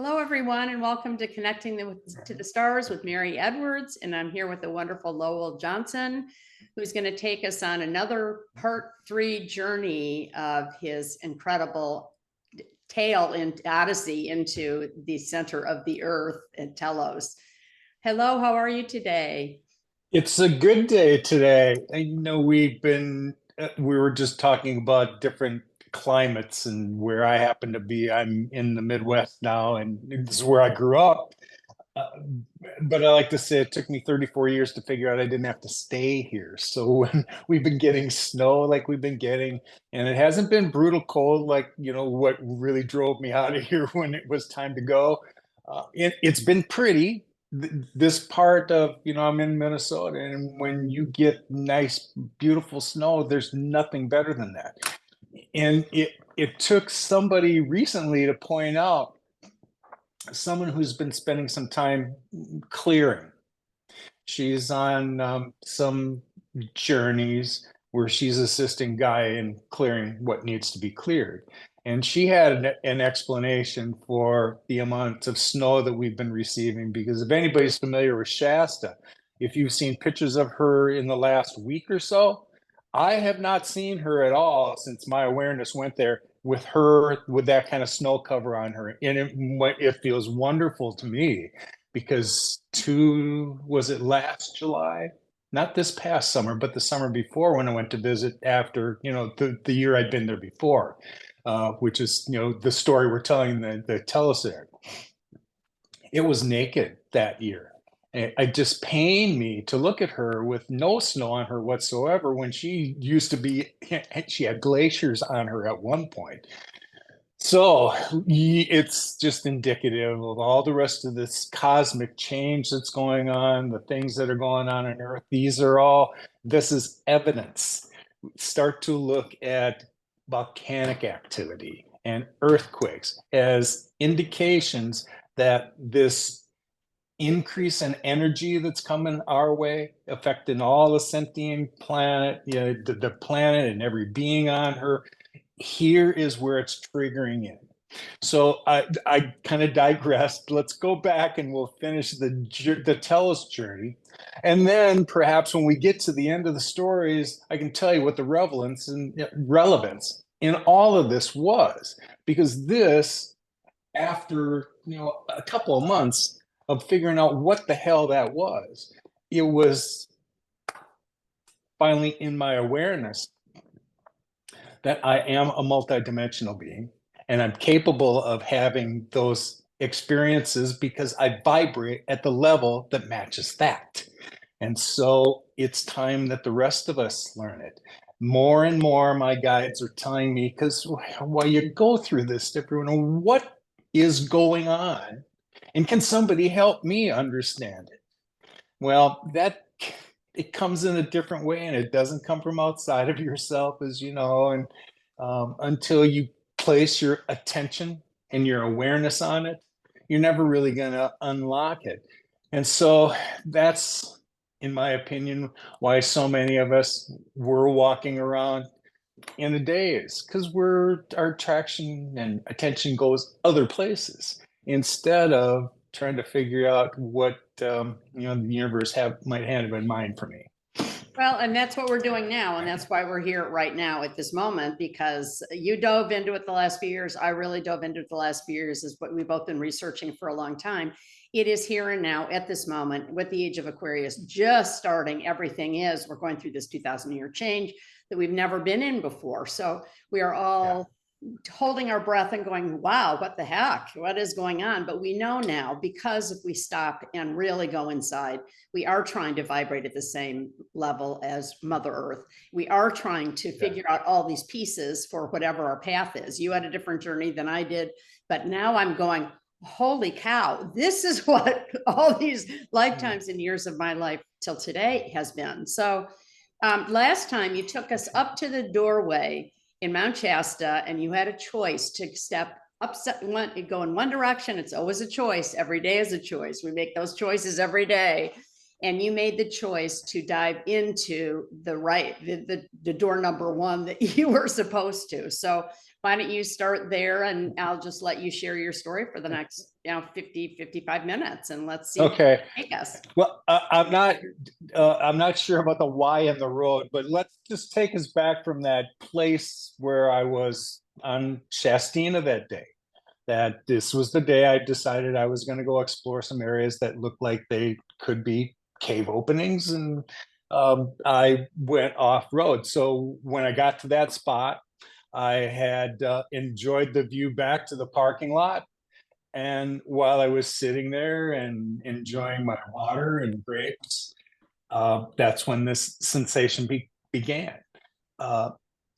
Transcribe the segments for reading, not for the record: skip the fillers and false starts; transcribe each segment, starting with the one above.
Hello, everyone, and welcome to to the Stars with Mary Edwards. And I'm here with the wonderful Lowell Johnson, who's going to take us on another part 3 journey of his incredible tale and odyssey into the center of the earth at Telos. Hello, how are you today? It's a good day today. I know we were just talking about different climates and where I happen to be. I'm in the Midwest now, and this is where I grew up. Uh, but I like to say it took me 34 years to figure out I didn't have to stay here. So when we've been getting snow like we've been getting, and it hasn't been brutal cold like, what really drove me out of here when it was time to go. It's been pretty. This part of, I'm in Minnesota, and when you get nice, beautiful snow, there's nothing better than that. And it took somebody recently to point out, someone who's been spending some time clearing. She's on some journeys where she's assisting Guy in clearing what needs to be cleared. And she had an explanation for the amount of snow that we've been receiving, because if anybody's familiar with Shasta, if you've seen pictures of her in the last week or so, I have not seen her at all since my awareness went there with her with that kind of snow cover on her. And it feels wonderful to me because was it last July? Not this past summer, but the summer before, when I went to visit after, the year I'd been there before, which is, the story we're telling the Telos there. It was naked that year. It just pained me to look at her with no snow on her whatsoever, when she used to be, she had glaciers on her at one point. So it's just indicative of all the rest of this cosmic change that's going on, the things that are going on Earth. This is evidence. Start to look at volcanic activity and earthquakes as indications that this increase in energy that's coming our way, affecting all the sentient planet, the planet and every being on her. Here is where it's triggering in. So I kind of digressed. Let's go back and we'll finish the Telos journey. And then perhaps when we get to the end of the stories, I can tell you what the relevance in all of this was. Because this, after a couple of months of figuring out what the hell that was, it was finally in my awareness that I am a multidimensional being, and I'm capable of having those experiences because I vibrate at the level that matches that. And so it's time that the rest of us learn it. More and more, my guides are telling me, because while you go through this, everyone, what is going on? And can somebody help me understand it? Well, it comes in a different way, and it doesn't come from outside of yourself, as you know. And until you place your attention and your awareness on it, you're never really going to unlock it. And so that's, in my opinion, why so many of us were walking around in a daze, because our attraction and attention goes other places instead of trying to figure out what the universe might have in mind for me. Well, and that's what we're doing now. And that's why we're here right now at this moment, because you dove into it the last few years. I really dove into it the last few years, is what we've both been researching for a long time. It is here and now at this moment with the age of Aquarius just starting. Everything is, we're going through this 2000-year change that we've never been in before. So we are all holding our breath and going, wow, what the heck? What is going on? But we know now, because if we stop and really go inside, we are trying to vibrate at the same level as Mother Earth. We are trying to figure out all these pieces for whatever our path is. You had a different journey than I did, but now I'm going, holy cow, this is what all these lifetimes and years of my life till today has been. So last time you took us up to the doorway in Mount Shasta, and you had a choice to step up, go in one direction. It's always a choice. Every day is a choice. We make those choices every day. and you made the choice to dive into the door number one that you were supposed to. So why don't you start there, and I'll just let you share your story for the next 55 minutes, and let's see Okay. where you take us. Well, I'm not sure about the why in the road, but let's just take us back from that place where I was on Shastina that day. That this was the day I decided I was going to go explore some areas that looked like they could be cave openings, and I went off road. So when I got to that spot, I had enjoyed the view back to the parking lot. And while I was sitting there and enjoying my water and grapes, that's when this sensation began. Uh,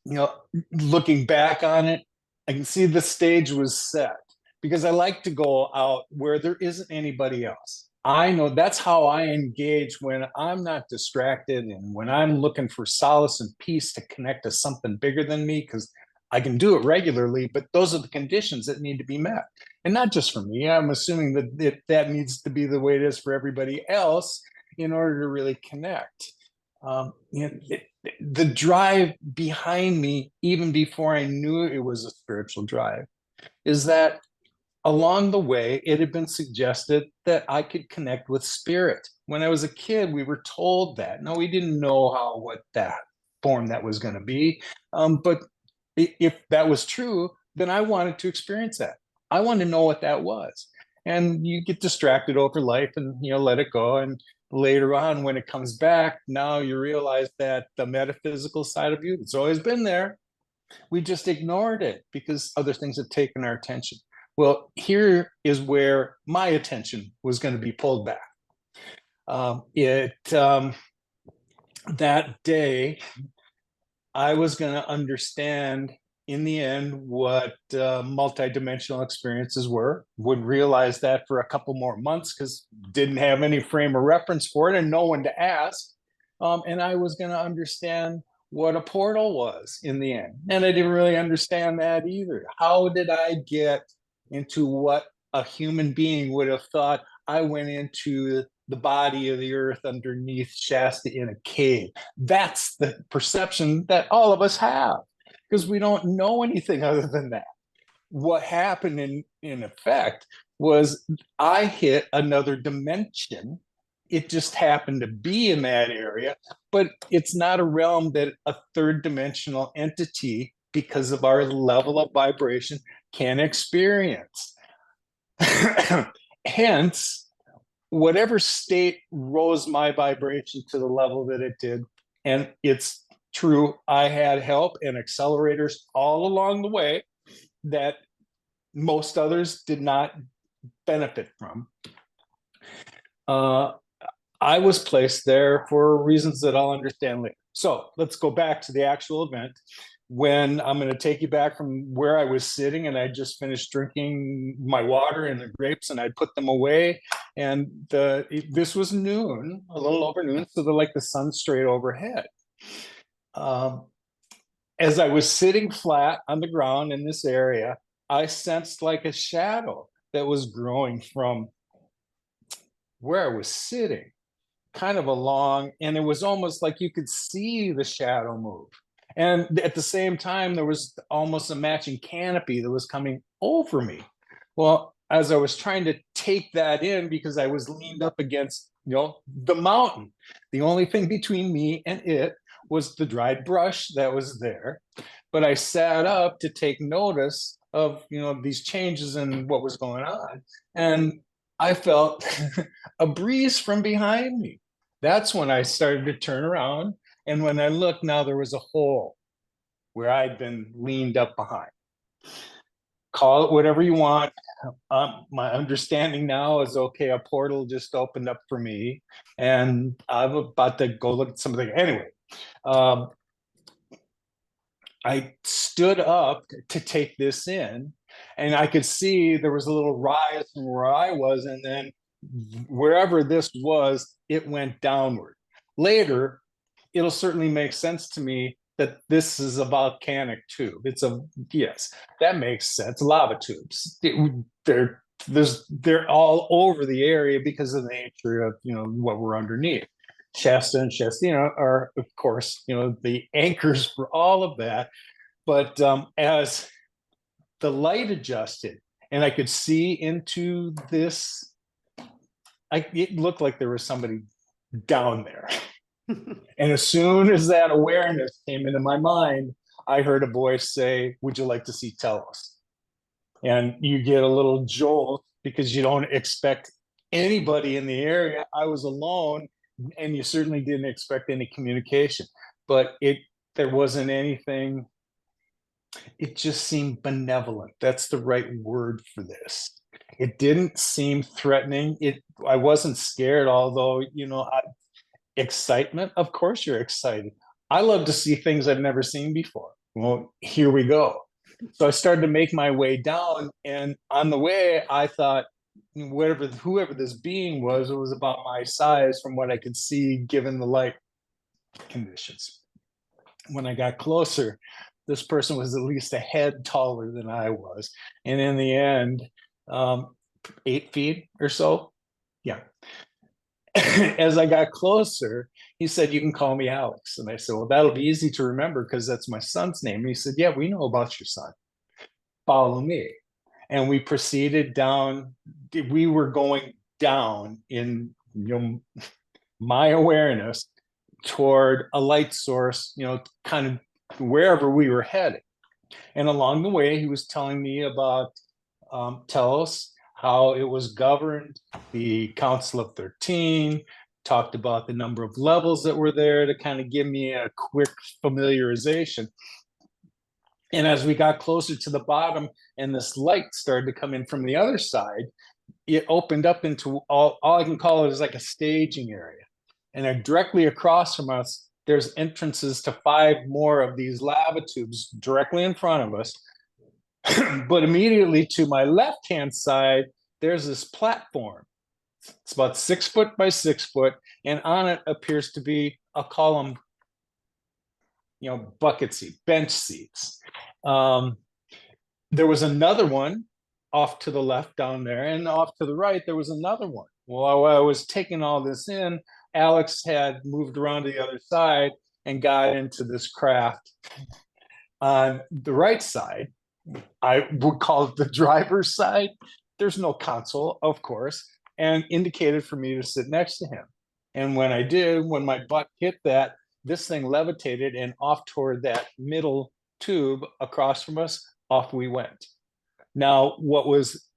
you know, looking back on it, I can see the stage was set because I like to go out where there isn't anybody else. I know that's how I engage when I'm not distracted and when I'm looking for solace and peace to connect to something bigger than me, because I can do it regularly, but those are the conditions that need to be met. And not just for me. I'm assuming that needs to be the way it is for everybody else in order to really connect. The drive behind me, even before I knew it was a spiritual drive, is that along the way, it had been suggested that I could connect with spirit. When I was a kid, we were told that. No, we didn't know what that form that was going to be. But if that was true, then I wanted to experience that. I wanted to know what that was. And you get distracted over life and, let it go. And later on, when it comes back, now you realize that the metaphysical side of you, it's always been there. We just ignored it because other things have taken our attention. Well, here is where my attention was going to be pulled back. That day, I was going to understand in the end what multidimensional experiences were. Would realize that for a couple more months because didn't have any frame of reference for it and no one to ask. And I was going to understand what a portal was in the end. And I didn't really understand that either. How did I get into what a human being would have thought I went into the body of the earth underneath Shasta in a cave? That's the perception that all of us have because we don't know anything other than that. What happened in effect was I hit another dimension. It just happened to be in that area, but it's not a realm that a third dimensional entity, because of our level of vibration, can experience. Hence, whatever state rose my vibration to the level that it did, and it's true, I had help and accelerators all along the way that most others did not benefit from. I was placed there for reasons that I'll understand later. So let's go back to the actual event. When I'm going to take you back from where I was sitting and I just finished drinking my water and the grapes and I put them away. And this was noon, a little over noon. So they're like the sun straight overhead. As I was sitting flat on the ground in this area, I sensed like a shadow that was growing from where I was sitting, kind of along, and it was almost like you could see the shadow move. And at the same time, there was almost a matching canopy that was coming over me. Well, as I was trying to take that in, because I was leaned up against, the mountain, the only thing between me and it was the dried brush that was there. But I sat up to take notice of, these changes in what was going on. And I felt a breeze from behind me. That's when I started to turn around. And when I looked, now there was a hole where I'd been leaned up behind. Call it whatever you want. My understanding now is okay, a portal just opened up for me. And I'm about to go look at something. Anyway, I stood up to take this in, and I could see there was a little rise from where I was. And then wherever this was, it went downward. Later, it'll certainly make sense to me that this is a volcanic tube. Yes, that makes sense. Lava tubes. They're they're all over the area because of the nature of what we're underneath. Shasta and Shasta, are of course the anchors for all of that. But as the light adjusted and I could see into this, it looked like there was somebody down there. And as soon as that awareness came into my mind, I heard a voice say, "Would you like to see Telos?" And you get a little jolt because you don't expect anybody in the area. I was alone, and you certainly didn't expect any communication. But there wasn't anything. It just seemed benevolent. That's the right word for this. It didn't seem threatening. I wasn't scared, although excitement. Of course, you're excited. I love to see things I've never seen before. Well, here we go. So I started to make my way down, and on the way, I thought, whoever this being was, it was about my size from what I could see, given the light conditions. When I got closer, this person was at least a head taller than I was, and in the end, 8 feet or so. Yeah. As I got closer, he said, "You can call me Alex." And I said, "Well, that'll be easy to remember because that's my son's name." And he said, "Yeah, we know about your son. Follow me." And we proceeded down. We were going down in my awareness toward a light source, kind of wherever we were headed. And along the way, he was telling me about Telos, how it was governed, the Council of 13, talked about the number of levels that were there to kind of give me a quick familiarization. And as we got closer to the bottom and this light started to come in from the other side, it opened up into all I can call it is like a staging area. And directly across from us, there's entrances to 5 more of these lava tubes directly in front of us. But immediately to my left-hand side, there's this platform. It's about 6 foot by 6 foot, and on it appears to be a column, bucket seat, bench seats. There was another one off to the left down there, and off to the right, there was another one. Well, while I was taking all this in, Alex had moved around to the other side and got into this craft. On the right side, I would call it the driver's side. There's no console, of course, and indicated for me to sit next to him. And when I did, when my butt hit that, this thing levitated and off toward that middle tube across from us, off we went. Now, what was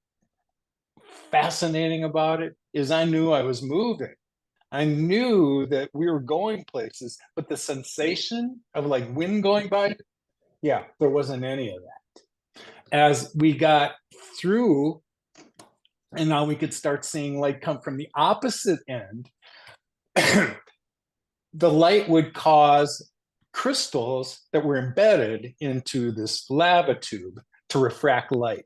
fascinating about it is I knew I was moving. I knew that we were going places, but the sensation of like wind going by, yeah, there wasn't any of that. As we got through, and now we could start seeing light come from the opposite end, the light would cause crystals that were embedded into this lava tube to refract light.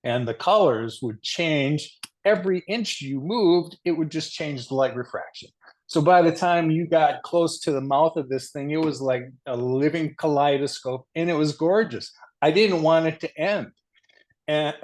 And the colors would change. Every inch you moved, it would just change the light refraction. So by the time you got close to the mouth of this thing, it was like a living kaleidoscope, and it was gorgeous. I didn't want it to end. And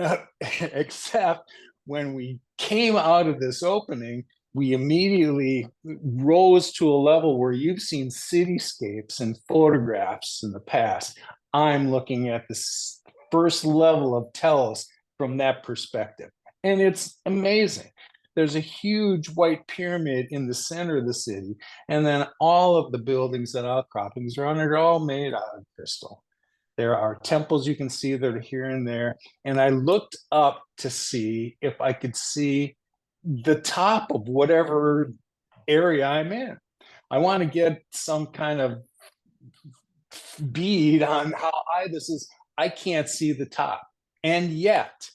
except when we came out of this opening, we immediately rose to a level where you've seen cityscapes and photographs in the past. I'm looking at this first level of Telos from that perspective. And it's amazing. There's a huge white pyramid in the center of the city. And then all of the buildings and outcroppings around it are all made out of crystal. There are temples you can see that are here and there. And I looked up to see if I could see the top of whatever area I'm in. I want to get some kind of bead on how high this is. I can't see the top. And yet,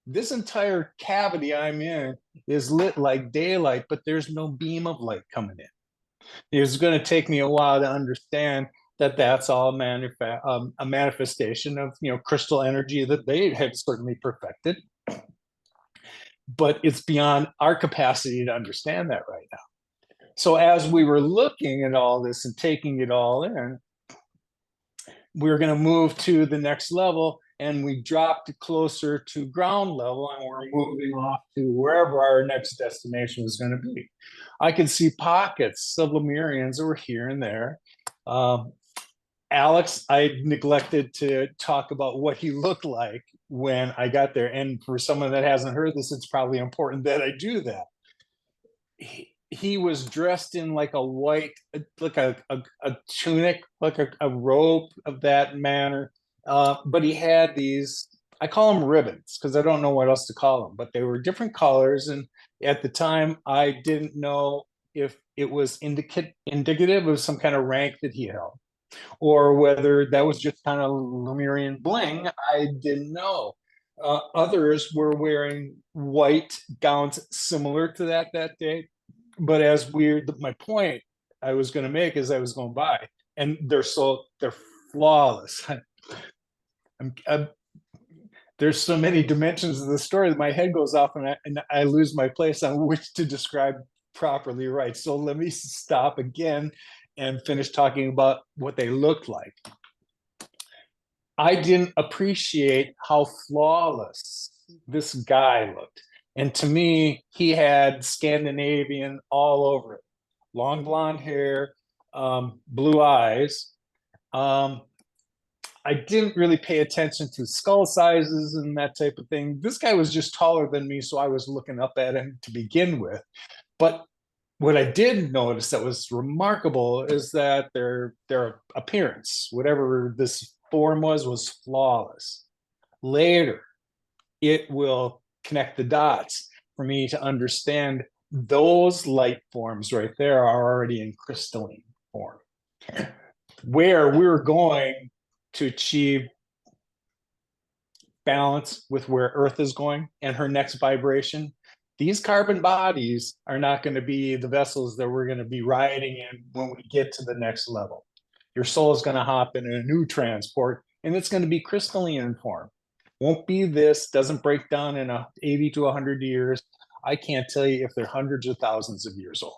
this entire cavity I'm in is lit like daylight, but there's no beam of light coming in. It's going to take me a while to understand that that's all a manifestation of crystal energy that they have certainly perfected. But it's beyond our capacity to understand that right now. So as we were looking at all this and taking it all in, we were going to move to the next level. and we dropped closer to ground level, and we're moving off to wherever our next destination was going to be. I could see pockets of Lemurians that were here and there. Alex, I neglected to talk about what he looked like when I got there. And for someone that hasn't heard this, it's probably important that I do that. He was dressed in like a white, like a tunic, like a robe of that manner. But he had these, I call them ribbons because I don't know what else to call them, but they were different colors. And at the time, I didn't know if it was indicative of some kind of rank that he held, or whether that was just kind of Lemurian bling. I didn't know. Others were wearing white gowns similar to that day. But my point I was going to make as I was going by, and they're flawless. There's so many dimensions of the story that my head goes off, and I lose my place on which to describe properly right. So let me stop again and finish talking about what they looked like. I didn't appreciate how flawless this guy looked. And to me, he had Scandinavian all over it. Long blonde hair, blue eyes. I didn't really pay attention to skull sizes and that type of thing. This guy was just taller than me, so I was looking up at him to begin with. But what I did notice that was remarkable is that their appearance, whatever this form was flawless. Later, it will connect the dots for me to understand those light forms right there are already in crystalline form. Where we're going to achieve balance with where Earth is going and her next vibration, these carbon bodies are not going to be the vessels that we're going to be riding in when we get to the next level. Your soul is going to hop in a new transport, and it's going to be crystalline in form. Won't be this, doesn't break down in 80 to 100 years. I can't tell you if they're hundreds or thousands of years old.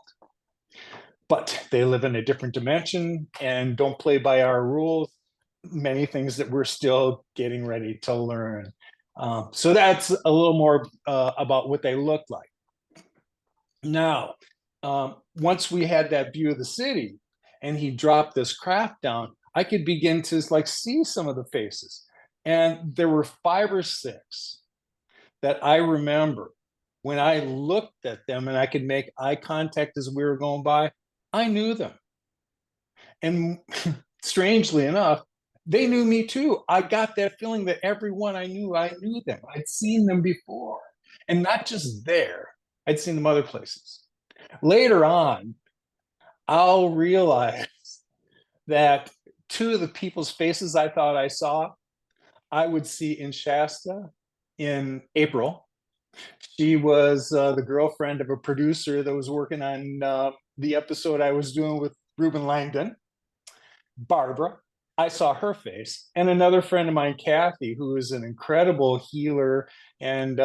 But they live in a different dimension and don't play by our rules. Many things that we're still getting ready to learn. So that's a little more about what they look like. Now, once we had that view of the city and he dropped this craft down, I could begin to like see some of the faces. And there were 5 or 6 that I remember when I looked at them and I could make eye contact as we were going by, I knew them. And strangely enough, they knew me too. I got that feeling that everyone I knew them. I'd seen them before. And not just there, I'd seen them other places. Later on, I'll realize that 2 of the people's faces I thought I saw, I would see in Shasta in April. She was the girlfriend of a producer that was working on the episode I was doing with Reuben Langdon. Barbara, I saw her face, and another friend of mine, Kathy, who is an incredible healer, and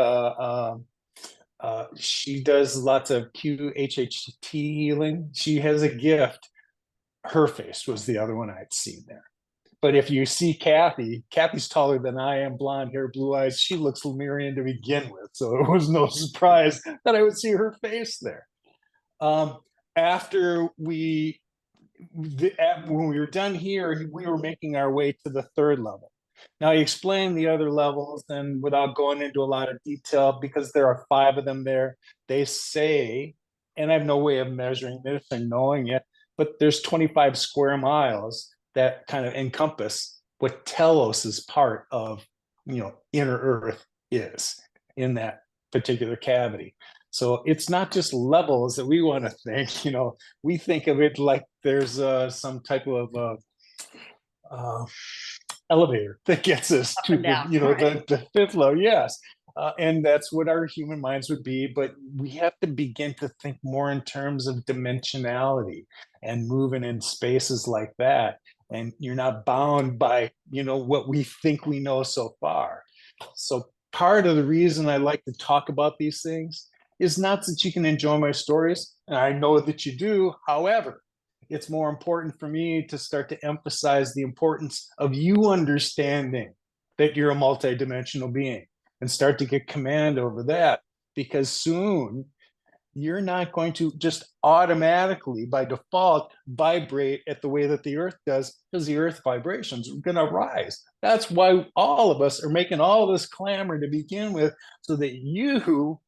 she does lots of QHHT healing. She has a gift. Her face was the other one I'd seen there. But if you see Kathy's taller than I am, blonde hair, blue eyes. She looks Lemurian to begin with, so it was no surprise that I would see her face there. After when we were done here, we were making our way to the 3rd level. Now, he explained the other levels, and without going into a lot of detail, because there are 5 of them there, they say, and I have no way of measuring this and knowing it, but there's 25 square miles that kind of encompass what Telos is part of, inner Earth is in that particular cavity. So it's not just levels that we want to think, we think of it like there's some type of elevator that gets us to the 5th level. Yes. And that's what our human minds would be. But we have to begin to think more in terms of dimensionality and moving in spaces like that. And you're not bound by, what we think we know so far. So part of the reason I like to talk about these things is not that you can enjoy my stories, and I know that you do. However, it's more important for me to start to emphasize the importance of you understanding that you're a multidimensional being and start to get command over that, because soon you're not going to just automatically by default vibrate at the way that the earth does, because the earth vibrations are going to rise. That's why all of us are making all this clamor to begin with, so that you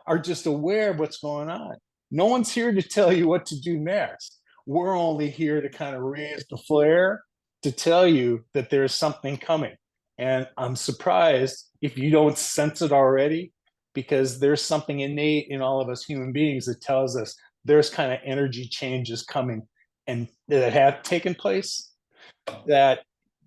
are just aware of what's going on. No one's here to tell you what to do next. We're only here to kind of raise the flare to tell you that there's something coming. And I'm surprised if you don't sense it already, because there's something innate in all of us human beings that tells us there's kind of energy changes coming and that have taken place that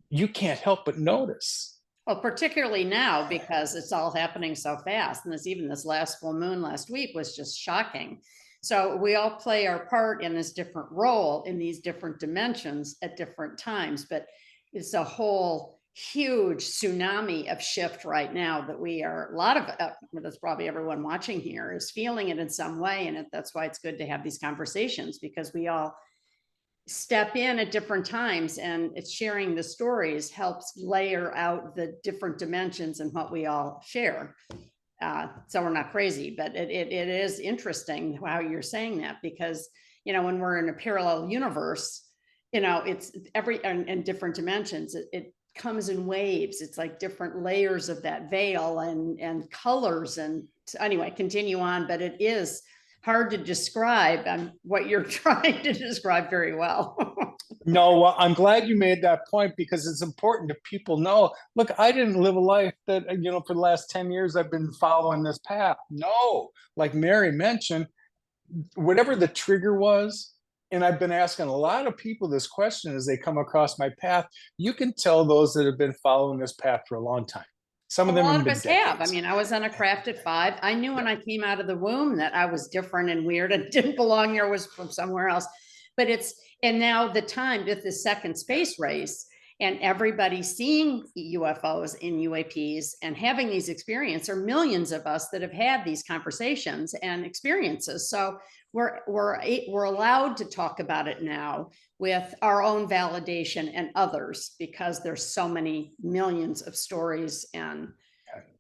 you can't help but notice. Well, particularly now, because it's all happening so fast. And this last full moon last week was just shocking. So we all play our part in this different role in these different dimensions at different times, but it's a whole huge tsunami of shift right now that we are, a lot of that's probably everyone watching here is feeling it in some way. And that's why it's good to have these conversations, because we all step in at different times, and it's sharing the stories helps layer out the different dimensions and what we all share. So we're not crazy, but it is interesting how you're saying that, because, when we're in a parallel universe, it's in different dimensions, it comes in waves. It's like different layers of that veil and colors. And anyway, continue on, but it is hard to describe what you're trying to describe very well. No, well, I'm glad you made that point, because it's important that people know, look, I didn't live a life that, for the last 10 years, I've been following this path. No, like Mary mentioned, whatever the trigger was, and I've been asking a lot of people this question as they come across my path, you can tell those that have been following this path for a long time. Some of them a lot have of been us decades. have. I mean, I was on a craft at 5. I knew when I came out of the womb that I was different and weird and didn't belong there, was from somewhere else. But and now the time with the second space race and everybody seeing UFOs in UAPs and having these experiences, are millions of us that have had these conversations and experiences. So we're allowed to talk about it now with our own validation and others, because there's so many millions of stories, and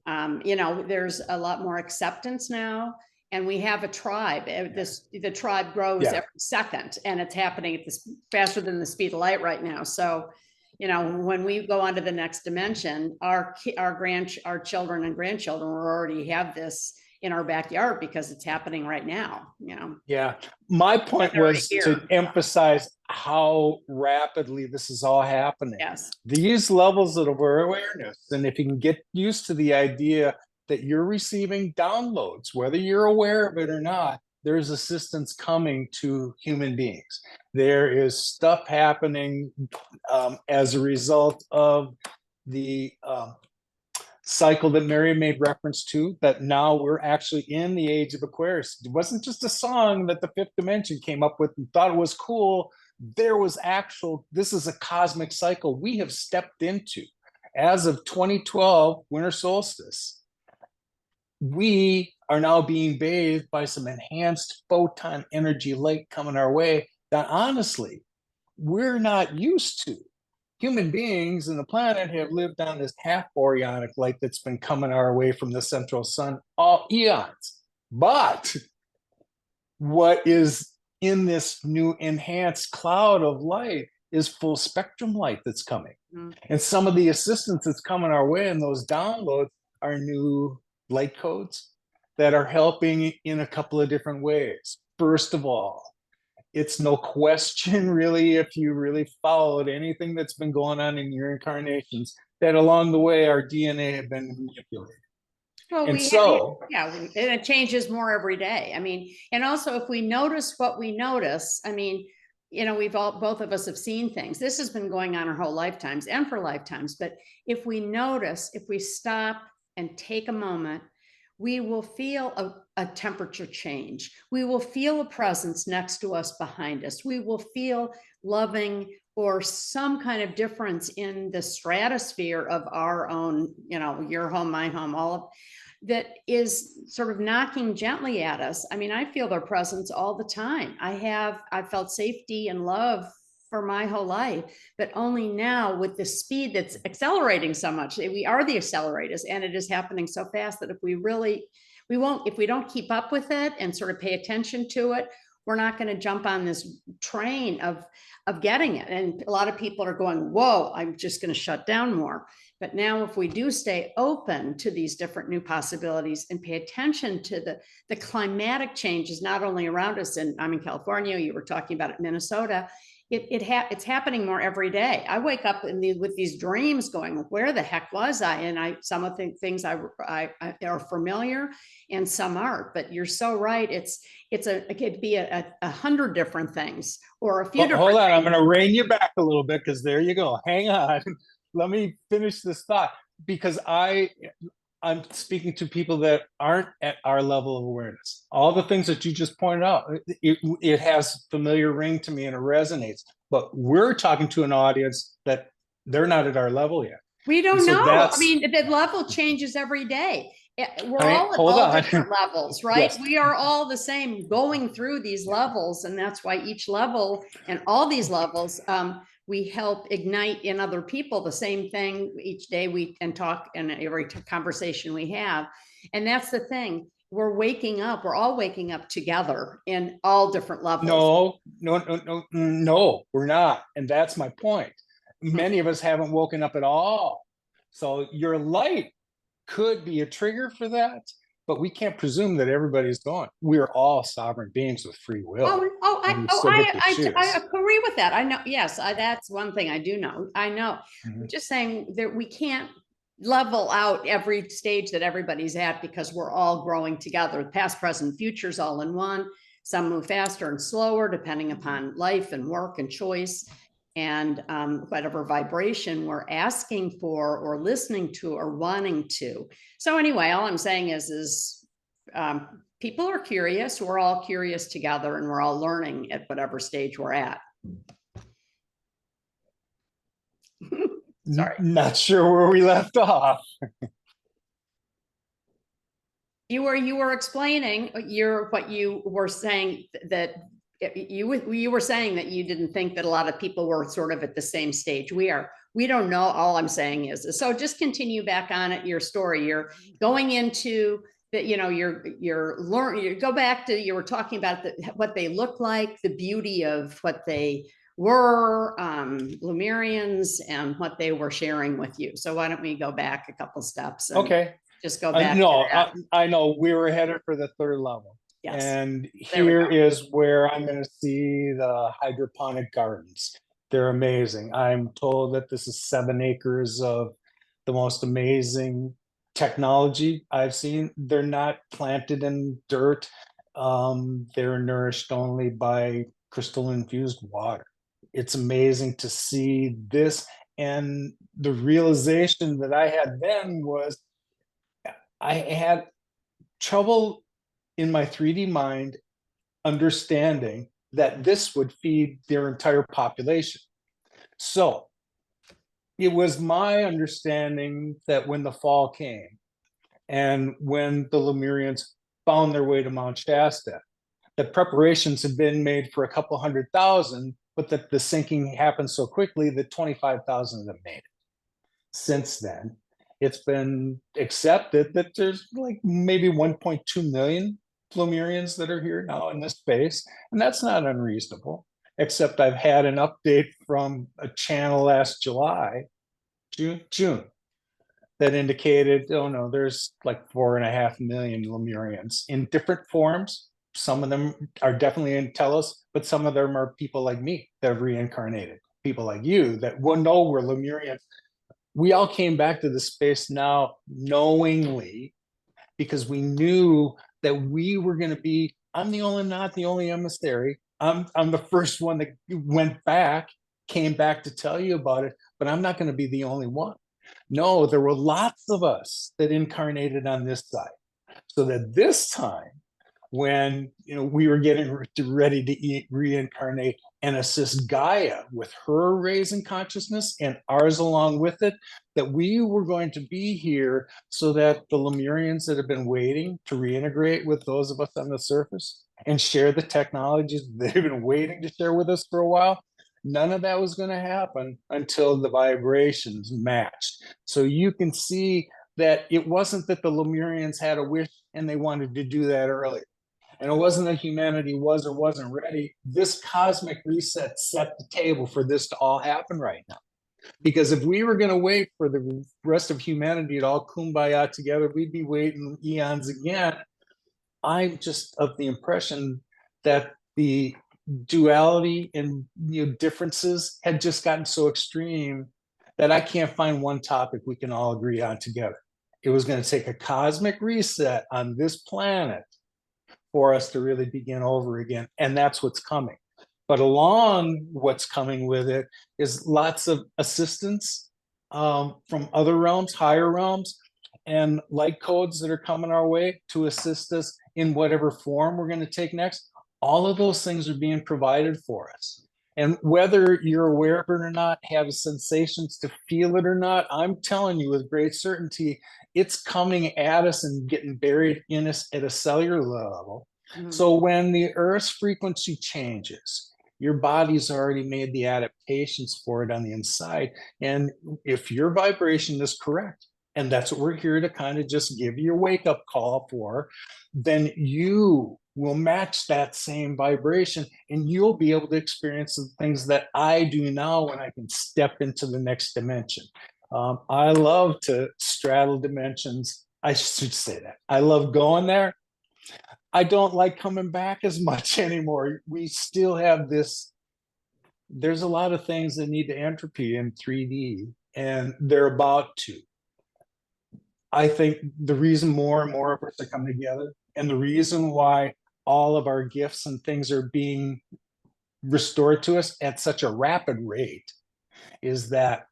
there's a lot more acceptance now, and we have a tribe. The tribe grows every second, and it's happening at this faster than the speed of light right now. So when we go on to the next dimension, our children and grandchildren will already have this in our backyard, because it's happening right now. Yeah. My point was to emphasize how rapidly this is all happening. Yes. These levels of awareness, and if you can get used to the idea that you're receiving downloads, whether you're aware of it or not, there's assistance coming to human beings. There is stuff happening as a result of the cycle that Mary made reference to, that now we're actually in the age of Aquarius. It wasn't just a song that the fifth dimension came up with and thought it was cool. There was this is a cosmic cycle we have stepped into. As of 2012, winter solstice, we are now being bathed by some enhanced photon energy light coming our way that honestly, we're not used to. Human beings and the planet have lived on this half boreonic light that's been coming our way from the central sun all eons. But what is in this new enhanced cloud of light is full spectrum light that's coming. Mm-hmm. And some of the assistance that's coming our way in those downloads are new light codes that are helping in a couple of different ways. First of all, it's no question, really, if you really followed anything that's been going on in your incarnations, that along the way our DNA had been manipulated. Well, and and it changes more every day. I mean, and also if we notice what we notice, I mean, both of us have seen things. This has been going on our whole lifetimes and for lifetimes. But if we notice, if we stop and take a moment, we will feel a temperature change. We will feel a presence next to us, behind us. We will feel loving or some kind of difference in the stratosphere of our own, your home, my home, all of that is sort of knocking gently at us. I mean, I feel their presence all the time. I felt safety and love for my whole life, but only now with the speed that's accelerating so much. We are the accelerators, and it is happening so fast that if we really, we won't, if we don't keep up with it and sort of pay attention to it, we're not going to jump on this train of getting it. And a lot of people are going, whoa, I'm just going to shut down more. But now if we do stay open to these different new possibilities and pay attention to the climatic changes, not only around us, and I'm in California, you were talking about it, Minnesota, it's happening more every day. I wake up with these dreams going, where the heck was I? And some of the things I are familiar and some aren't, but you're so right. It could be a 100 different things or a few different Hold on, I'm things. going to rein you back a little bit because there you go. Hang on. Let me finish this thought because I'm speaking to people that aren't at our level of awareness. All the things that you just pointed out, it has familiar ring to me and it resonates. But we're talking to an audience that they're not at our level yet. We don't so know. I mean, the level changes every day. We're all at hold all on. different levels, right? Yes. We are all the same going through these levels. And that's why each level and all these levels, we help ignite in other people the same thing each day we and talk in every conversation we have. And that's the thing. We're waking up. We're all waking up together in all different levels. No, we're not. And that's my point. Many of us haven't woken up at all. So your light could be a trigger for that, but we can't presume that everybody's going. We're all sovereign beings with free will. I agree with that. I know. Yes, that's one thing I do know. I know. Mm-hmm. I'm just saying that we can't level out every stage that everybody's at because we're all growing together. Past, present, futures all in one. Some move faster and slower depending upon life and work and choice. And whatever vibration we're asking for or listening to or wanting to. So anyway, all I'm saying is people are curious. We're all curious together and we're all learning at whatever stage we're at. Sorry. Not sure where we left off. You were explaining what you were saying that you were saying that you didn't think that a lot of people were sort of at the same stage we are. We don't know. All I'm saying is, so just continue back on it. Your story, you're going into that, you're learning, you go back to, you were talking about what they look like, the beauty of what they were, Lemurians, and what they were sharing with you. So why don't we go back a couple steps? Okay. Just go back. No, I know we were headed for the third level. Yes. And here is where I'm going to see the hydroponic gardens. They're amazing. I'm told that this is 7 acres of the most amazing technology I've seen. They're not planted in dirt. They're nourished only by crystal infused water. It's amazing to see this. And the realization that I had then was I had trouble in my 3D mind understanding that this would feed their entire population. So it was my understanding that when the fall came and when the Lemurians found their way to Mount Shasta, that preparations had been made for a couple 100,000, but that the sinking happened so quickly that 25,000 of them made it. Since then, it's been accepted that there's like maybe 1.2 million Lemurians that are here now in this space, and that's not unreasonable. Except I've had an update from a channel last June, that indicated, oh no, there's like 4.5 million Lemurians in different forms. Some of them are definitely in Telos, but some of them are people like me that have reincarnated. People like you that will know we're Lemurians. We all came back to the space now knowingly because we knew that we were going to be, I'm not the only emissary. I'm the first one that went back, came back to tell you about it, but I'm not going to be the only one. No, there were lots of us that incarnated on this side. So that this time, when we were getting ready to reincarnate and assist Gaia with her raising consciousness and ours along with it, that we were going to be here so that the Lemurians that have been waiting to reintegrate with those of us on the surface and share the technologies they've been waiting to share with us for a while, None of that was going to happen until the vibrations matched. So you can see that it wasn't that the Lemurians had a wish and they wanted to do that earlier. And it wasn't that humanity was or wasn't ready. This cosmic reset set the table for this to all happen right now. Because if we were going to wait for the rest of humanity to all kumbaya together, we'd be waiting eons again. I'm just of the impression that the duality and differences had just gotten so extreme that I can't find one topic we can all agree on together. It was going to take a cosmic reset on this planet for us to really begin over again. And that's what's coming. But along what's coming with it is lots of assistance from other realms, higher realms, and light codes that are coming our way to assist us in whatever form we're going to take next. All of those things are being provided for us. And whether you're aware of it or not, have sensations to feel it or not, I'm telling you with great certainty, it's coming at us and getting buried in us at a cellular level. Mm-hmm. So when the Earth's frequency changes, your body's already made the adaptations for it on the inside. And if your vibration is correct, and that's what we're here to kind of just give you a wake-up call for, then you will match that same vibration and you'll be able to experience the things that I do now when I can step into the next dimension. I love to straddle dimensions. I should say that. I love going there. I don't like coming back as much anymore. We still have this. There's a lot of things that need to entropy in 3D, and they're about to. I think the reason more and more of us are coming together, and the reason why all of our gifts and things are being restored to us at such a rapid rate, is that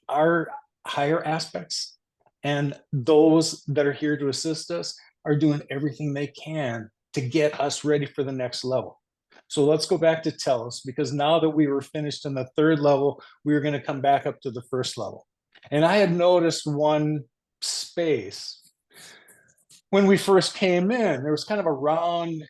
our higher aspects and those that are here to assist us are doing everything they can to get us ready for the next level. So let's go back to Telos, because now that we were finished in the third level, we were going to come back up to the first level. And I had noticed one space when we first came in. There was kind of a round,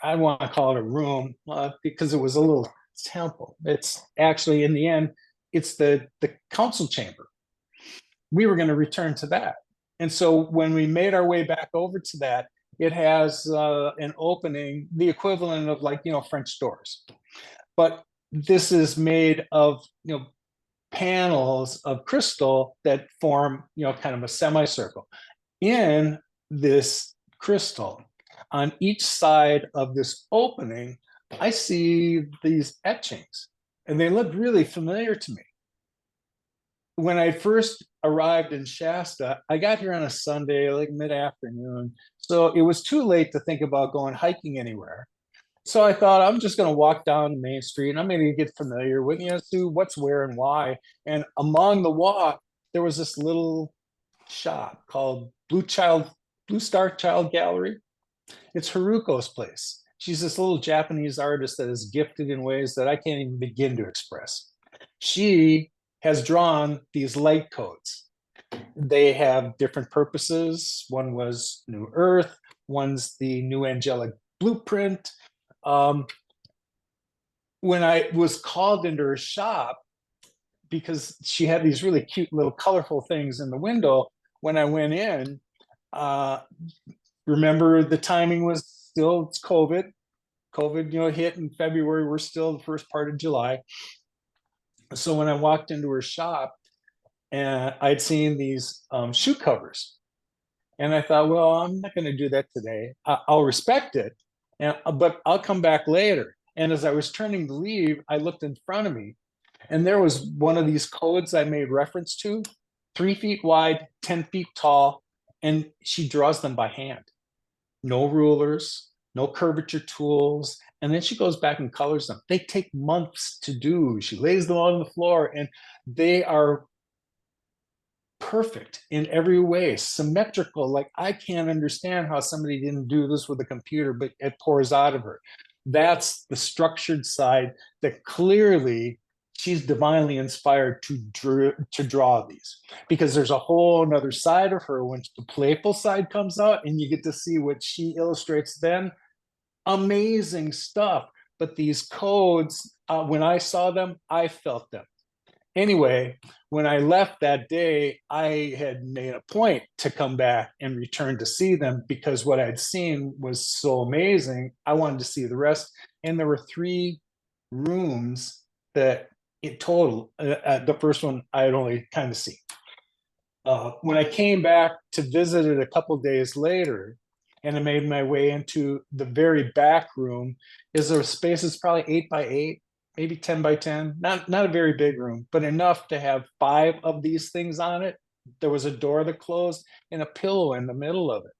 I want to call it a room, because it was a little temple. It's actually, in the end, it's the council chamber. We were going to return to that. And so when we made our way back over to that, it has an opening, the equivalent of French doors. But this is made of, panels of crystal that form, kind of a semicircle. In this crystal, on each side of this opening, I see these etchings, and they look really familiar to me. When I first arrived in Shasta, I got here on a Sunday, like mid-afternoon. So it was too late to think about going hiking anywhere. So I thought, I'm just going to walk down Main Street and I'm going to get familiar with, see what's where and why. And among the walk, there was this little shop called Blue Star Child Gallery. It's Haruko's place. She's this little Japanese artist that is gifted in ways that I can't even begin to express. She has drawn these light codes. They have different purposes. One was New Earth, one's the New Angelic Blueprint. When I was called into her shop, because she had these really cute little colorful things in the window, when I went in, remember the timing was still, it's COVID. COVID, hit in February. We're still the first part of July. So when I walked into her shop, and I'd seen these shoe covers, and I thought, well, I'm not going to do that today. I'll respect it, but I'll come back later. And as I was turning to leave, I looked in front of me, and there was one of these codes I made reference to, 3 feet wide, 10 feet tall, and she draws them by hand. No rulers, no curvature tools. And then she goes back and colors them. They take months to do. She lays them on the floor, and they are perfect in every way, symmetrical. Like, I can't understand how somebody didn't do this with a computer, but it pours out of her. That's the structured side that clearly she's divinely inspired to draw these, because there's a whole another side of her when the playful side comes out and you get to see what she illustrates then. Amazing stuff. But these codes when I saw them, I felt them. Anyway, when I left that day, I had made a point to come back and return to see them because what I'd seen was so amazing. I wanted to see the rest. And there were 3 rooms that in total, the first one I had only kind of seen. When I came back to visit it a couple days later, and I made my way into the very back room, is a space that's probably 8 by 8, maybe 10 by 10. Not a very big room, but enough to have 5 of these things on it. There was a door that closed and a pillow in the middle of it.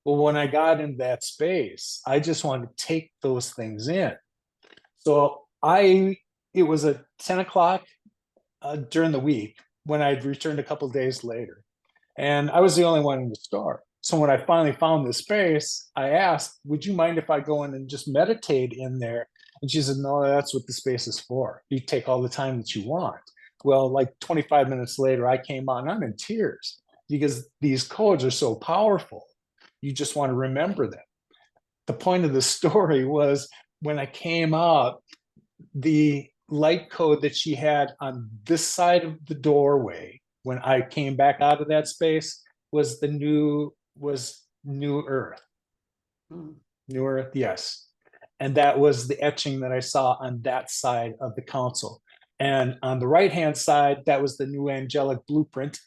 Well, when I got into that space, I just wanted to take those things in. So it was at 10 o'clock during the week when I'd returned a couple days later. And I was the only one in the store. So when I finally found this space, I asked, would you mind if I go in and just meditate in there? And she said, no, that's what the space is for. You take all the time that you want. Well, like 25 minutes later, I came on, I'm in tears because these codes are so powerful. You just want to remember them. The point of the story was when I came out, the light code that she had on this side of the doorway when I came back out of that space was New Earth. New Earth, yes. And that was the etching that I saw on that side of the council. And on the right-hand side, that was the new angelic blueprint.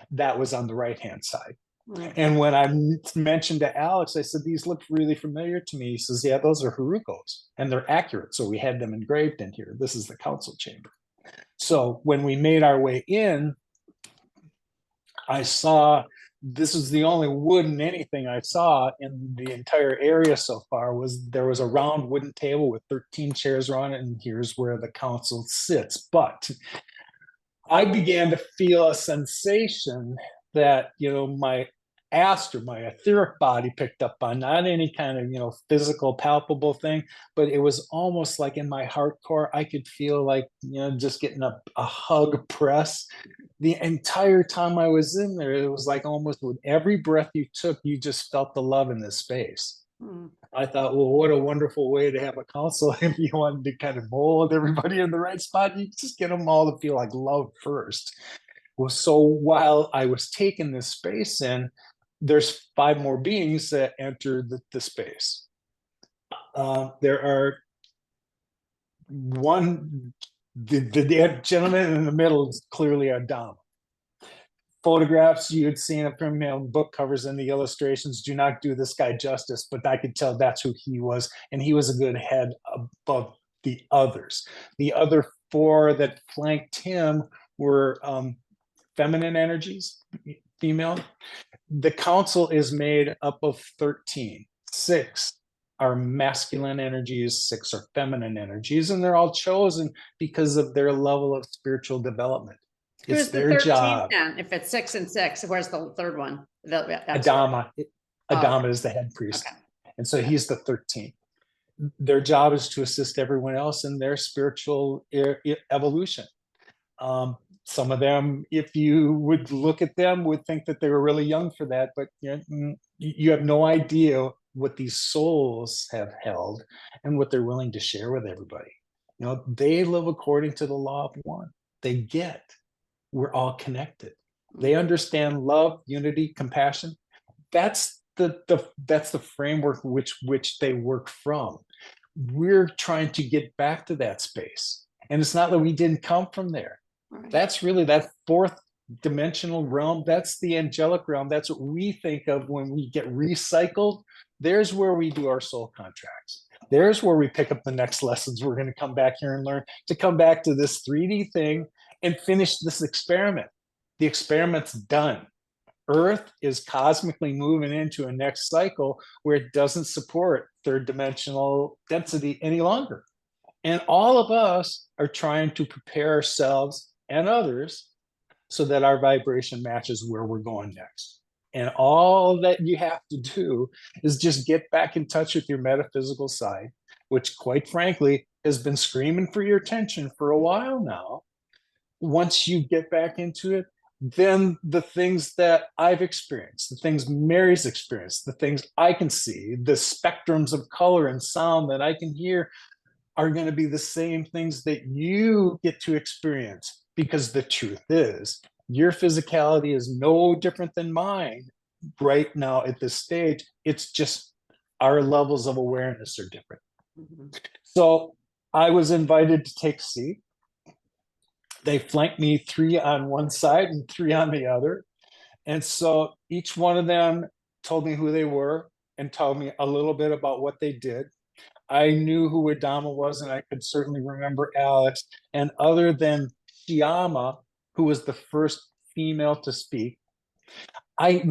That was on the right-hand side. Right. And when I mentioned to Alex, I said, these look really familiar to me. He says, yeah, those are Haruko's, and they're accurate. So we had them engraved in here. This is the council chamber. So when we made our way in, I saw, this was the only wooden anything I saw in the entire area so far, was there was a round wooden table with 13 chairs around it, and here's where the council sits. But I began to feel a sensation that, my my etheric body picked up on, not any kind of, physical, palpable thing, but it was almost like in my heart core, I could feel like, just getting a hug press. The entire time I was in there, it was like almost with every breath you took, you just felt the love in this space. I thought, well, what a wonderful way to have a council. If you wanted to kind of mold everybody in the right spot, you just get them all to feel like love first. Well, so while I was taking this space in, there's 5 more beings that enter the space. There are the gentleman in the middle is clearly a Dom. Photographs you had seen of him, book covers and the illustrations do not do this guy justice, but I could tell that's who he was, and he was a good head above the others. The other 4 that flanked him were feminine energies, female. The council is made up of 13. 6 are masculine energies, 6 are feminine energies, and they're all chosen because of their level of spiritual development. It's their job. Then? If it's 6 and 6, where's the third one? Adama. Adama is the head priest. Okay. And so he's the 13th. Their job is to assist everyone else in their spiritual evolution. Some of them, if you would look at them, would think that they were really young for that, but you have no idea what these souls have held and what they're willing to share with everybody. They live according to the law of one. They get we're all connected. They understand love, unity, compassion. That's the framework which they work from. We're trying to get back to that space, and it's not that we didn't come from there. Right. That's really that 4th dimensional realm. That's the angelic realm. That's what we think of when we get recycled. There's where we do our soul contracts. There's where we pick up the next lessons we're going to come back here and learn, to come back to this 3D thing and finish this experiment. The experiment's done. Earth is cosmically moving into a next cycle where it doesn't support 3rd dimensional density any longer. And all of us are trying to prepare ourselves and others so that our vibration matches where we're going next. And all that you have to do is just get back in touch with your metaphysical side, which quite frankly has been screaming for your attention for a while now. Once you get back into it, then the things that I've experienced, the things Mary's experienced, the things I can see, the spectrums of color and sound that I can hear are going to be the same things that you get to experience, because the truth is your physicality is no different than mine right now at this stage. It's just our levels of awareness are different. Mhm. So I was invited to take a seat. They flanked me 3 on one side and 3 on the other. And so each one of them told me who they were and told me a little bit about what they did. I knew who Adama was, and I could certainly remember Alex. And other than Shyama, who was the first female to speak, I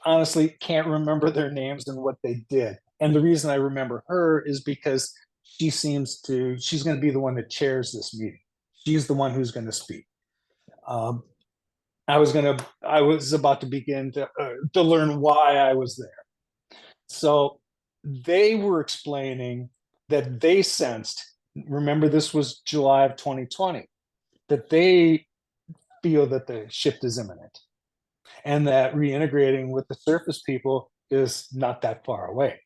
honestly can't remember their names and what they did. And the reason I remember her is because she's going to be the one that chairs this meeting. She's the one who's going to speak. Um, I was about to begin to learn why I was there. So they were explaining that they sensed, remember this was July of 2020, that they feel that the shift is imminent and that reintegrating with the surface people is not that far away.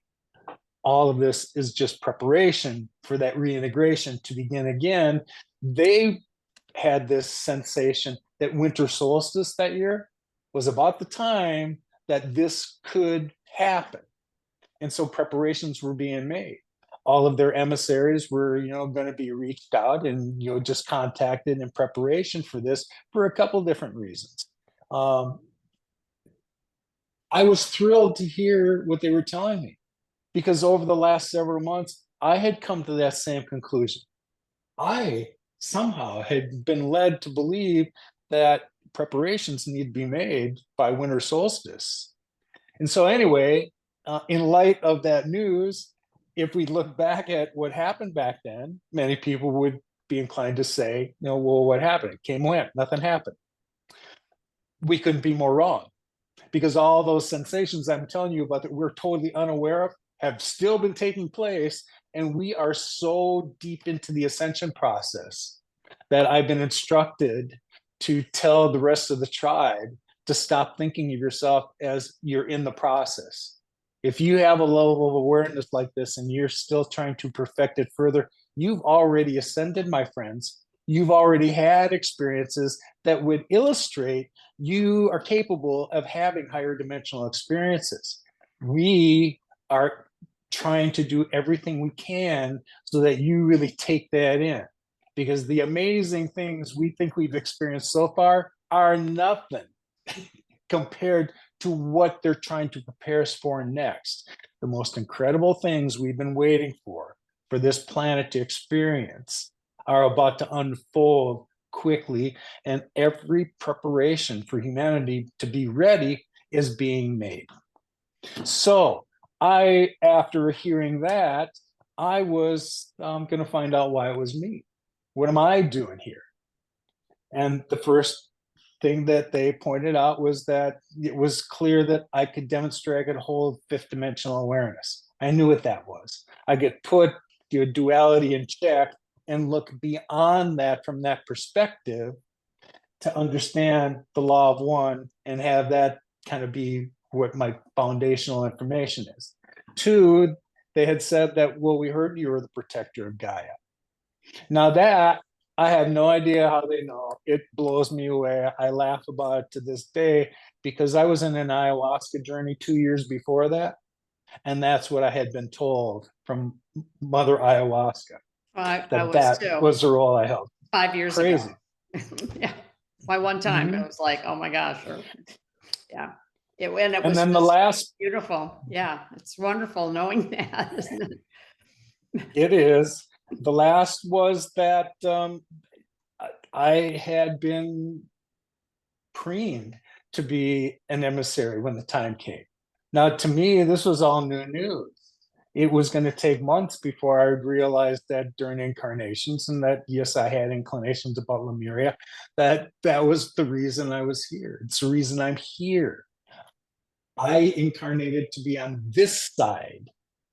All of this is just preparation for that reintegration to begin again. They had this sensation that winter solstice that year was about the time that this could happen. And so preparations were being made. All of their emissaries were, going to be reached out and, just contacted in preparation for this for a couple different reasons. I was thrilled to hear what they were telling me, because over the last several months, I had come to that same conclusion. I somehow had been led to believe that preparations need to be made by winter solstice. And so, anyway, in light of that news, if we look back at what happened back then, many people would be inclined to say, well, what happened? It came and went, nothing happened. We couldn't be more wrong, because all those sensations I'm telling you about that we're totally unaware of have still been taking place. And we are so deep into the ascension process that I've been instructed to tell the rest of the tribe to stop thinking of yourself as you're in the process. If you have a level of awareness like this and you're still trying to perfect it further, you've already ascended, my friends. You've already had experiences that would illustrate you are capable of having higher dimensional experiences. We are trying to do everything we can so that you really take that in, because the amazing things we think we've experienced so far are nothing compared to what they're trying to prepare us for next. The most incredible things we've been waiting for this planet to experience are about to unfold quickly, and every preparation for humanity to be ready is being made. So after hearing that, I was going to find out why it was me. What am I doing here? And the first thing that they pointed out was that it was clear that I could demonstrate I could hold fifth dimensional awareness. I knew what that was. I could put your duality in check and look beyond that from that perspective to understand the law of one and have that kind of be what my foundational information is. 2, they had said that, well, we heard you were the protector of Gaia. Now that I have no idea how they know. It blows me away. I laugh about it to this day, because I was in an ayahuasca journey 2 years before that. And that's what I had been told from Mother Ayahuasca, I was too, was the role I held. 5 years Crazy. ago. Yeah. By one time, it was like, oh my gosh. Yeah. And it was then the last, beautiful. Yeah. It's wonderful knowing that, isn't it? it is. The last was that I had been preened to be an emissary when the time came. Now, to me, this was all new news. It was going to take months before I realized that during incarnations, and that, yes, I had inclinations about Lemuria, that was the reason I was here. It's the reason I'm here. I incarnated to be on this side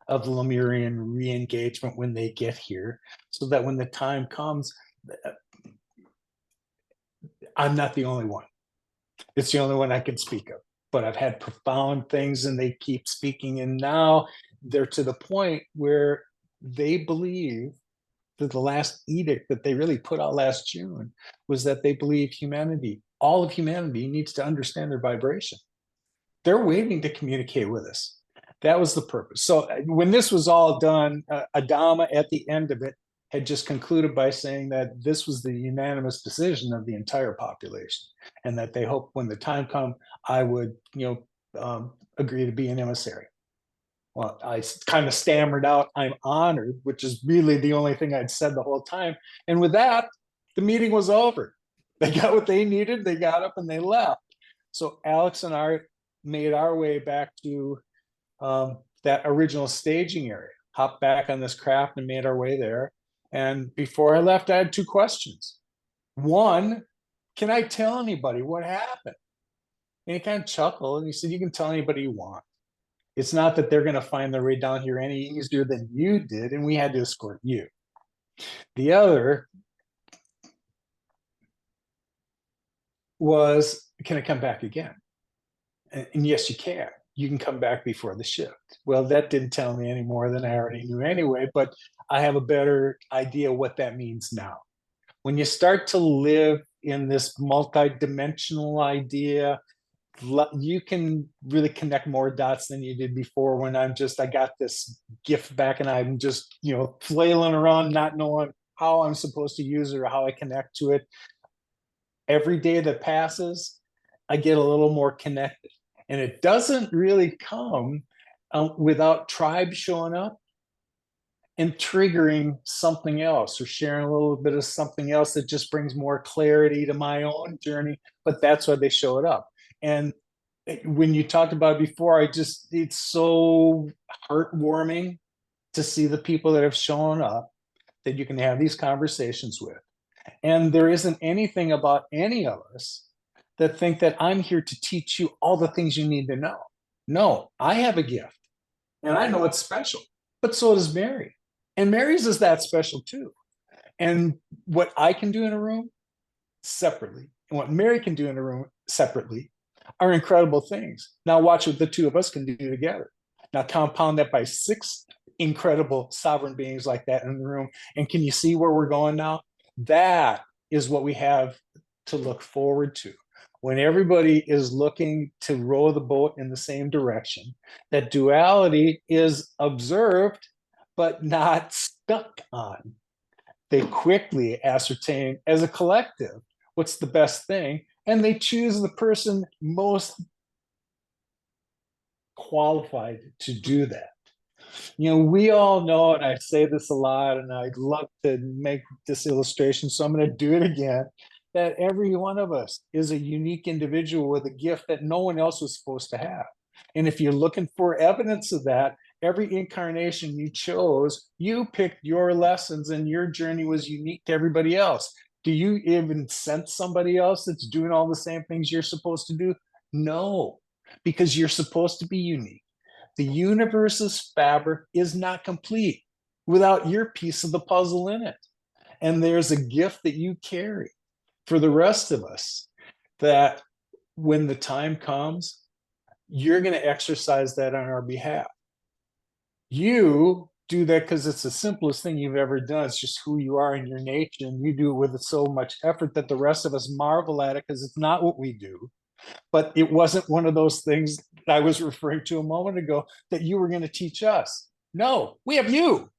of the Lemurian re-engagement when they get here, so that when the time comes, I'm not the only one. It's the only one I can speak of. But I've had profound things, and they keep speaking. And now they're to the point where they believe the last edict that they really put out last June was that they believe humanity, all of humanity, needs to understand their vibration. They're waiting to communicate with us. That was the purpose. So when this was all done, Adama at the end of it had just concluded by saying that this was the unanimous decision of the entire population, and that they hope when the time comes, I would, agree to be an emissary. Well, I kind of stammered out, I'm honored, which is really the only thing I'd said the whole time. And with that, the meeting was over. They got what they needed. They got up and they left. So Alex and I made our way back to that original staging area, hopped back on this craft and made our way there. And before I left, I had two questions. One, can I tell anybody what happened? And he kind of chuckled and he said, you can tell anybody you want. It's not that they're going to find their way down here any easier than you did, and we had to escort you. The other was, can I come back again? And yes, you can. You can come back before the shift. Well, that didn't tell me any more than I already knew anyway, but I have a better idea what that means now. When you start to live in this multi-dimensional idea, you can really connect more dots than you did before, when I got this gift back and I'm just, flailing around, not knowing how I'm supposed to use it or how I connect to it. Every day that passes, I get a little more connected. And it doesn't really come without tribe showing up and triggering something else, or sharing a little bit of something else that just brings more clarity to my own journey. But that's why they showed up. And when you talked about it before, it's so heartwarming to see the people that have shown up that you can have these conversations with. And there isn't anything about any of us that think that I'm here to teach you all the things you need to know. No, I have a gift and I know it's special, but so does Mary. And Mary's is that special too. And what I can do in a room separately, and what Mary can do in a room separately, are incredible things. Now watch what the two of us can do together. Now compound that by 6 incredible sovereign beings like that in the room. And can you see where we're going now? That is what we have to look forward to. When everybody is looking to row the boat in the same direction, that duality is observed, but not stuck on. They quickly ascertain as a collective what's the best thing, and they choose the person most qualified to do that. We all know, and I say this a lot, and I'd love to make this illustration, so I'm going to do it again, that every one of us is a unique individual with a gift that no one else was supposed to have. And if you're looking for evidence of that, every incarnation you chose, you picked your lessons and your journey was unique to everybody else. Do you even sense somebody else that's doing all the same things you're supposed to do? No, because you're supposed to be unique. The universe's fabric is not complete without your piece of the puzzle in it. And there's a gift that you carry for the rest of us that when the time comes, you're going to exercise that on our behalf. You do that because it's the simplest thing you've ever done. It's just who you are in your nature, and you do it with so much effort that the rest of us marvel at it because it's not what we do. But it wasn't one of those things I was referring to a moment ago that you were going to teach us. No, we have you.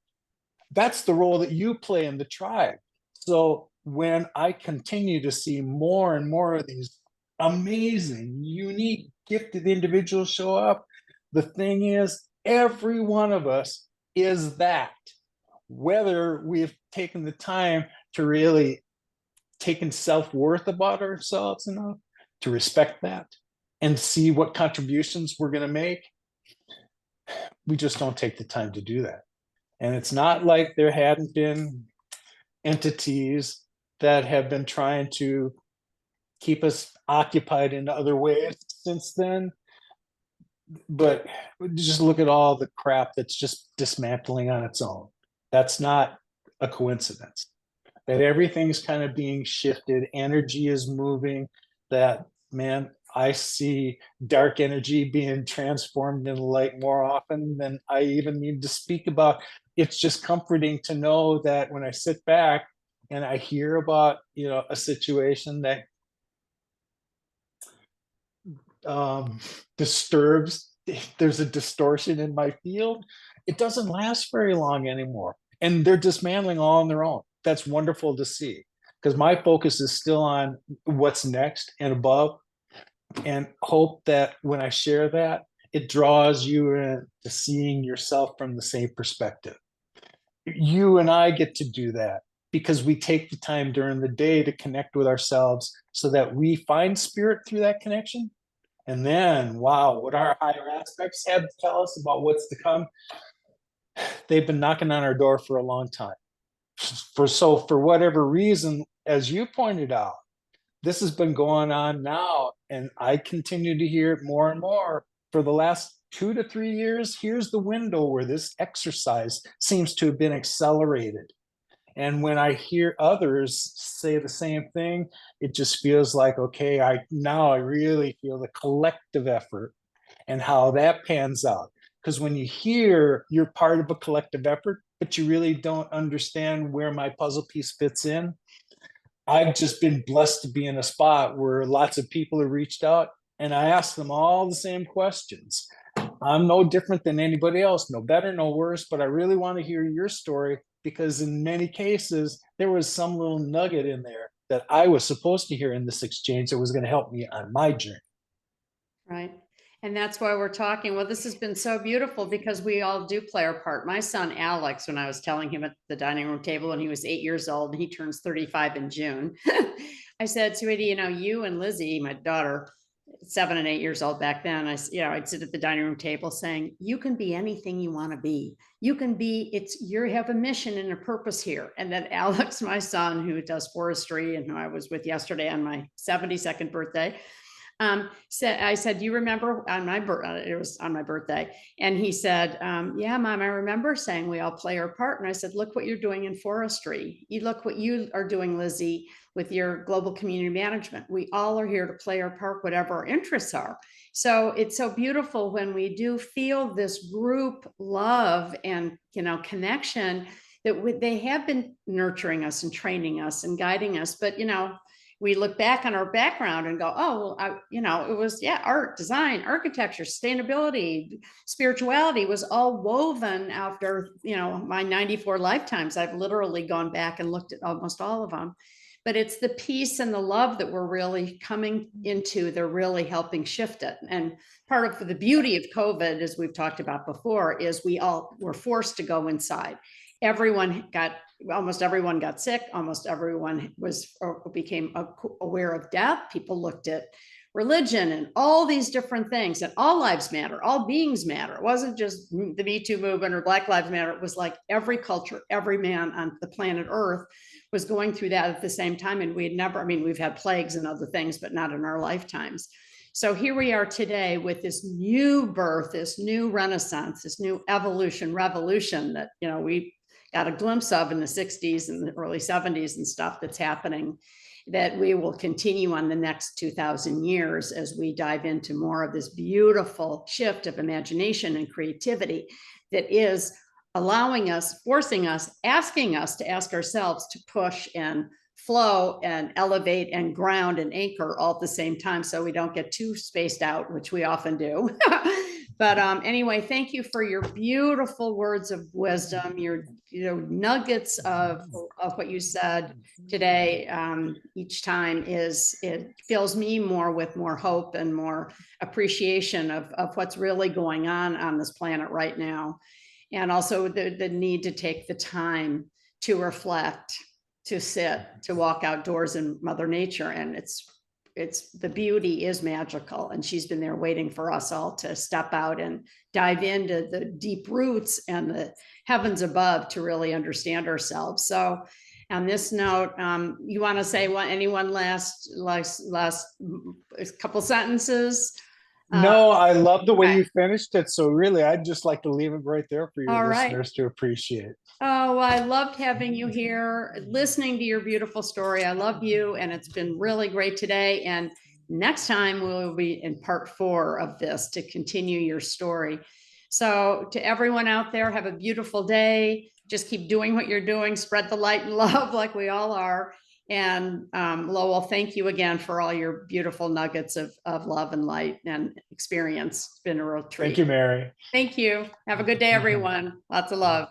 That's the role that you play in the tribe. So when I continue to see more and more of these amazing, unique, gifted individuals show up, the thing is, every one of us is that. Whether we've taken the time to really taken self-worth about ourselves enough to respect that and see what contributions we're going to make, we just don't take the time to do that. And it's not like there hadn't been entities that have been trying to keep us occupied in other ways since then. But just look at all the crap that's just dismantling on its own. That's not a coincidence. That everything's kind of being shifted, energy is moving, that, man, I see dark energy being transformed into light more often than I even need to speak about it's just comforting to know that when I sit back and I hear about, a situation that um, disturbs, there's a distortion in my field, it doesn't last very long anymore. And they're dismantling all on their own. That's wonderful to see because my focus is still on what's next and above, and hope that when I share that, it draws you into seeing yourself from the same perspective. You and I get to do that because we take the time during the day to connect with ourselves so that we find spirit through that connection. And then, wow, what our higher aspects have to tell us about what's to come. They've been knocking on our door for a long time. For whatever reason, as you pointed out, this has been going on now, and I continue to hear it more and more for the last 2 to 3 years. Here's the window where this exercise seems to have been accelerated. And when I hear others say the same thing, it just feels like, okay, I really feel the collective effort and how that pans out. Because when you hear you're part of a collective effort, but you really don't understand where my puzzle piece fits in, I've just been blessed to be in a spot where lots of people have reached out and I ask them all the same questions. I'm no different than anybody else, no better, no worse, but I really want to hear your story because in many cases, there was some little nugget in there that I was supposed to hear in this exchange that was going to help me on my journey. Right. And that's why we're talking. Well, this has been so beautiful because we all do play our part. My son, Alex, when I was telling him at the dining room table when he was 8 years old, and he turns 35 in June, I said, sweetie, you and Lizzie, my daughter, 7 and 8 years old back then, I'd sit at the dining room table saying, you can be anything you want to be. You can be, you have a mission and a purpose here. And then Alex, my son, who does forestry and who I was with yesterday on my 72nd birthday, I said, you remember on my it was on my birthday. And he said, yeah, Mom, I remember saying we all play our part. And I said, look what you're doing in forestry. You look what you are doing, Lizzie, with your global community management. We all are here to play our part, whatever our interests are. So it's so beautiful when we do feel this group love and, connection that they have been nurturing us and training us and guiding us. But, we look back on our background and go, oh, well, it was, art, design, architecture, sustainability, spirituality was all woven after, my 94 lifetimes. I've literally gone back and looked at almost all of them. But it's the peace and the love that we're really coming into. They're really helping shift it. And part of the beauty of COVID, as we've talked about before, is we all were forced to go inside. Almost everyone got sick. Almost everyone became aware of death. People looked at religion and all these different things, and all lives matter. All beings matter. It wasn't just the Me Too movement or Black Lives Matter. It was like every culture, every man on the planet Earth was going through that at the same time. And we've had plagues and other things, but not in our lifetimes. So here we are today with this new birth, this new renaissance, this new revolution that, we got a glimpse of in the 60s and the early 70s and stuff that's happening, that we will continue on the next 2,000 years as we dive into more of this beautiful shift of imagination and creativity that is allowing us, forcing us, asking us to ask ourselves to push and flow and elevate and ground and anchor all at the same time so we don't get too spaced out, which we often do. But anyway, thank you for your beautiful words of wisdom, your nuggets of what you said today. Each time it fills me more with more hope and more appreciation of what's really going on this planet right now. And also the need to take the time to reflect, to sit, to walk outdoors in Mother Nature. And it's the beauty is magical, and she's been there waiting for us all to step out and dive into the deep roots and the heavens above to really understand ourselves. So on this note, you want to say anyone last couple sentences? No, I love the way you finished it. So really, I'd just like to leave it right there for your listeners to appreciate. Oh, well, I loved having you here, listening to your beautiful story. I love you, and it's been really great today. And next time we'll be in part 4 of this to continue your story. So to everyone out there, have a beautiful day. Just keep doing what you're doing, spread the light and love like we all are. And Lowell, thank you again for all your beautiful nuggets of love and light and experience. It's been a real treat. Thank you, Mary. Thank you. Have a good day, everyone. Lots of love.